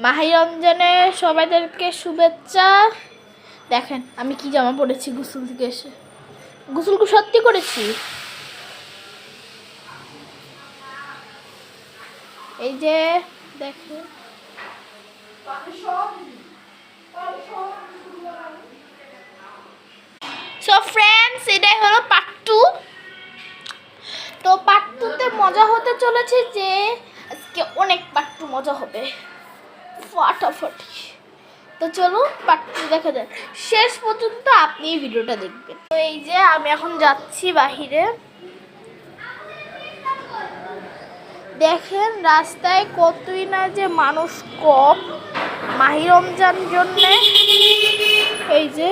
মাহি রমজানে সবাইদেরকে শুভেচ্ছা। দেখেন আমি কি জামা পরেছি গোসল থেকে এসে। গোসল সত্যি করেছি। এই যে দেখেন সো ফ্রেন্ডস, এটাই হলো পার্ট 2। তো পার্ট 2তে মজা হতে চলেছে যে আজকে অনেক পার্ট 2 মজা হবে ফাটাফাটি। তো চলো পার্ট 2 দেখা যাক। শেষ পর্যন্ত আপনি এই ভিডিওটা দেখবেন। তো এই যে আমি এখন যাচ্ছি বাহিরে। দেখেন রাস্তায় কতই না যে মানুষ কম মাহি রমজান জন্যে। এই যে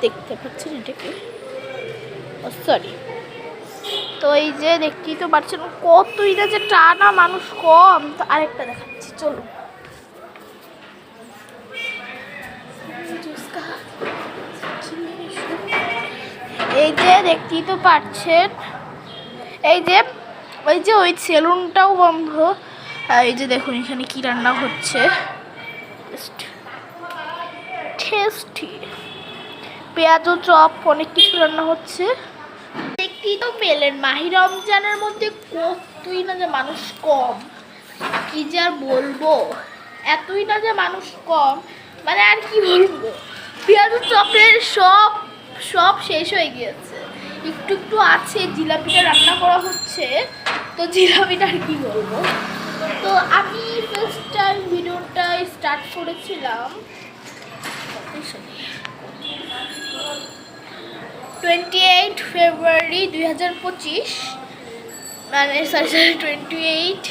দেখতে পাচ্ছেন এটাকে, সরি। তো এই যে দেখতেই তো পাচ্ছেন কতই না যে টানা মানুষ কম। তো আরেকটা দেখাচ্ছি, চলো। এই যে দেখতেই তো পাচ্ছেন, এই যে ওই সেলুনটাও বন্ধ। এই যে দেখুন এখানে কি রান্না হচ্ছে, টেস্টি পেঁয়াজ ও চপ, অনেক কিছু রান্না হচ্ছে। দেখতেই তো পেলেন মাহি রমজানের মধ্যে কতই না যে মানুষ কম, কি যে আর বলবো। এতই না যে মানুষ কম, মানে আর কি বলবো। পেঁয়াজ ও চপের সব শেষ হয়ে গিয়েছে, একটু একটু আছে। জিলাপিটা রান্না করা হচ্ছে, তো জিলাপিটা আর কি বলবো। তো আমি ফার্স্ট টাইম ভিডিওটা স্টার্ট করেছিলাম 28 ফেব্রুয়ারি 2025, মানে সরি 28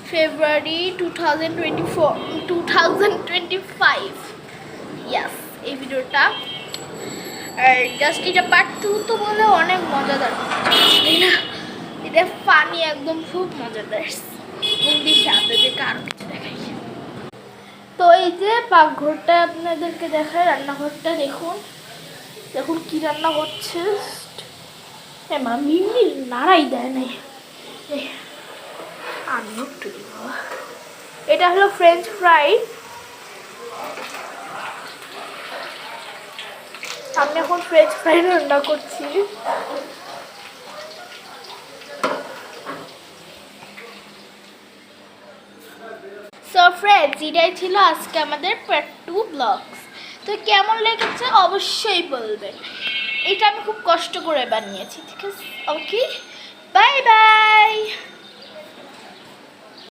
ফেব্রুয়ারি 2025। ইয়াস, এই ভিডিওটা। আর জাস্ট এটা পার্ট 2 তো বলে অনেক মজাদার, তাই না? এটা ফানি, একদম খুব মজাদার। আপনাদেরকে আরো কিছু দেখাই। তো এই যে পাকঘরটা আপনাদেরকে দেখায়, রান্নাঘরটা দেখুন। দেখুন কি রান্না হচ্ছে। মা মিমি নাড়াই দেয় নাই, আমি একটু দিব। এটা হলো ফ্রেঞ্চ ফ্রাই। আমি এখন ফ্রেঞ্চ ফ্রাই রান্না করছি। সো ফ্রেন্ডস, এটাই ছিল আজকে আমাদের পার্ট 2 ব্লগস। তো কেমন লেগেছে অবশ্যই বলবেন। এটা আমি খুব কষ্ট করে বানিয়েছি, ঠিক আছে? ওকে, বাই বাই।